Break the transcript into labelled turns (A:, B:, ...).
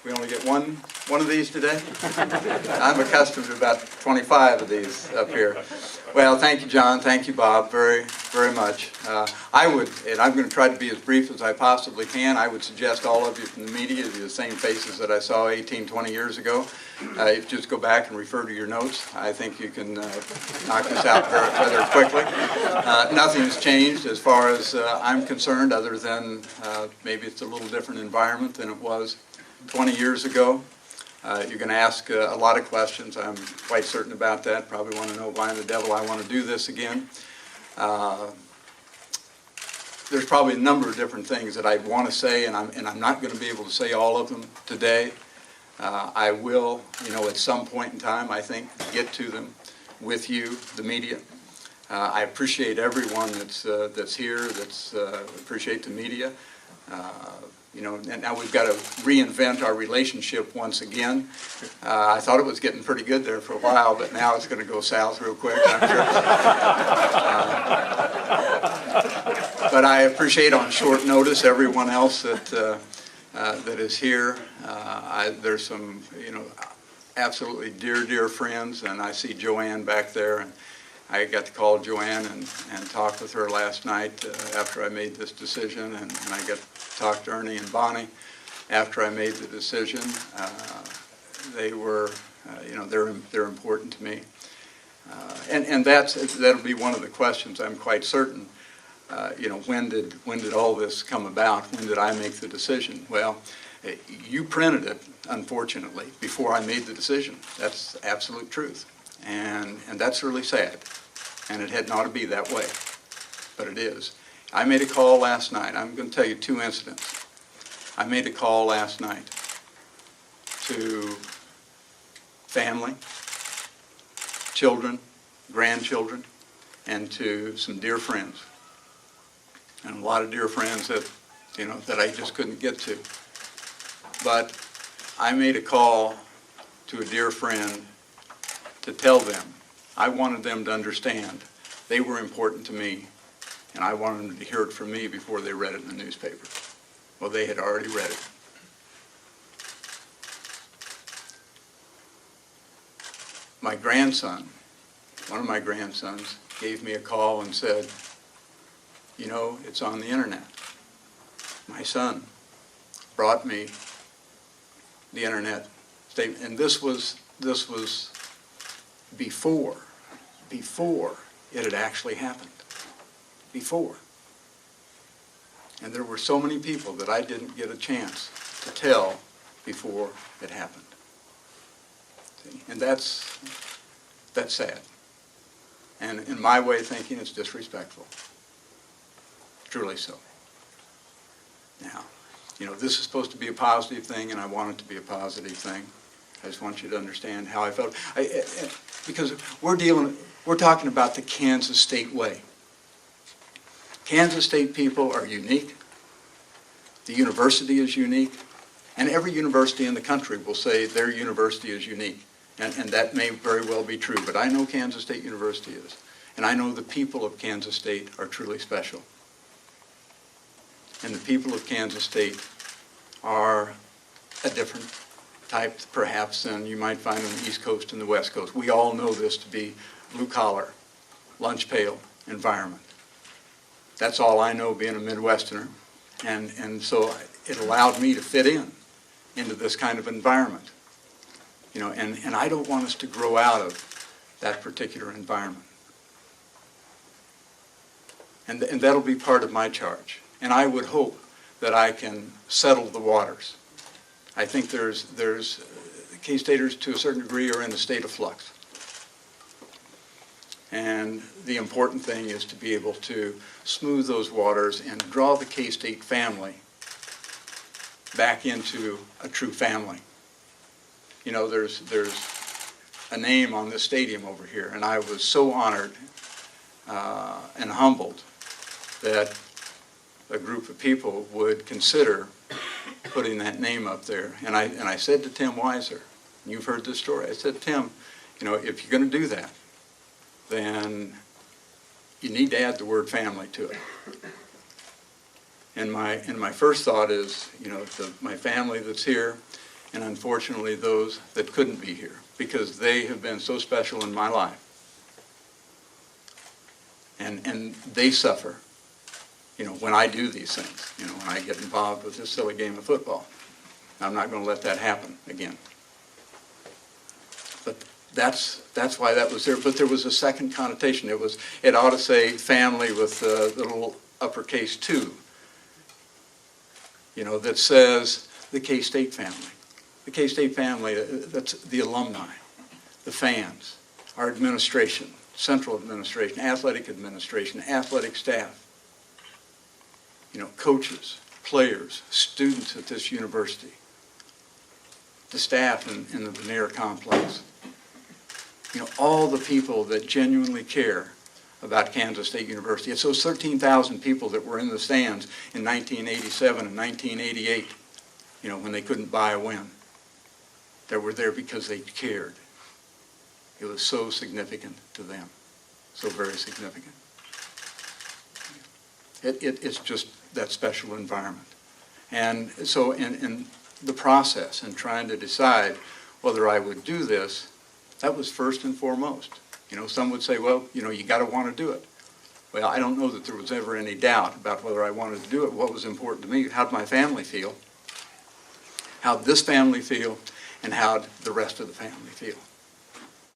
A: We only get one of these today? I'm accustomed to about 25 of these up here. Well, thank you, John. Thank you, Bob, very, very much. I would, and I'm going to try to be as brief as I possibly can, I would suggest all of you from the media, the same faces that I saw 18, 20 years ago. If you just go back and refer to your notes, I think you can knock this out rather quickly. Nothing's changed as far as I'm concerned, other than maybe it's a little different environment than it was 20 years ago. You're going to ask a lot of questions. I'm quite certain about that. Probably want to know why in the devil I want to do this again. There's probably a number of different things that I'd want to say, and I'm not going to be able to say all of them today. I will, at some point in time, I think, get to them with you, the media. I appreciate everyone that's here. Appreciate the media. And now we've got to reinvent our relationship once again. I thought it was getting pretty good there for a while, but now it's going to go south real quick, I'm sure. But I appreciate on short notice everyone else that is here. There's some, absolutely dear friends, and I see Joanne back there, and I got to call Joanne and talk with her last night after I made this decision, and I got to talk to Ernie and Bonnie after I made the decision. They were, they're important to me, and that'll be one of the questions. I'm quite certain. When did all this come about? When did I make the decision? Well, you printed it, unfortunately, before I made the decision. That's absolute truth, and that's really sad. And it hadn't ought to be that way, but it is. I made a call last night. I'm going to tell you two incidents. I made a call last night to family, children, grandchildren, and to some dear friends. And a lot of dear friends that, that I just couldn't get to. But I made a call to a dear friend to tell them. I wanted them to understand they were important to me, and I wanted them to hear it from me before they read it in the newspaper. Well, they had already read it. My grandson, one of my grandsons, gave me a call and said, it's on the internet. My son brought me the internet statement, and this was before it had actually happened. Before. And there were so many people that I didn't get a chance to tell before it happened. See? And that's sad. And in my way of thinking, it's disrespectful. Truly so. Now, this is supposed to be a positive thing, and I want it to be a positive thing. I just want you to understand how I felt. Because we're talking about the Kansas State way. Kansas State people are unique. The university is unique. And every university in the country will say their university is unique. And that may very well be true. But I know Kansas State University is. And I know the people of Kansas State are truly special. And the people of Kansas State are a different type, perhaps, than you might find on the East Coast and the West Coast. We all know this to be blue-collar, lunch-pail environment. That's all I know, being a Midwesterner. And so it allowed me to fit into this kind of environment. And I don't want us to grow out of that particular environment. And that'll be part of my charge. And I would hope that I can settle the waters. I think there's K-Staters to a certain degree are in a state of flux. And the important thing is to be able to smooth those waters and draw the K-State family back into a true family. There's a name on this stadium over here, and I was so honored and humbled that a group of people would consider putting that name up there. And I said to Tim Weiser, and you've heard this story, I said, Tim, if you're going to do that, then you need to add the word family to it. And my first thought is, my family that's here, and unfortunately those that couldn't be here, because they have been so special in my life. And they suffer, when I do these things, when I get involved with this silly game of football. I'm not going to let that happen again. But that's why that was there. But there was a second connotation. It ought to say family with the little uppercase 2, that says the K-State family. The K-State family, that's the alumni, the fans, our administration, central administration, athletic staff, coaches, players, students at this university, the staff in the Veneer complex, all the people that genuinely care about Kansas State University. It's those 13,000 people that were in the stands in 1987 and 1988, when they couldn't buy a win. They were there because they cared. It was so significant to them, so very significant. It's just that special environment. And so in the process and trying to decide whether I would do this, that was first and foremost. Some would say, well, you got to want to do it. Well, I don't know that there was ever any doubt about whether I wanted to do it. What was important to me, how'd my family feel? How'd this family feel? And how'd the rest of the family feel?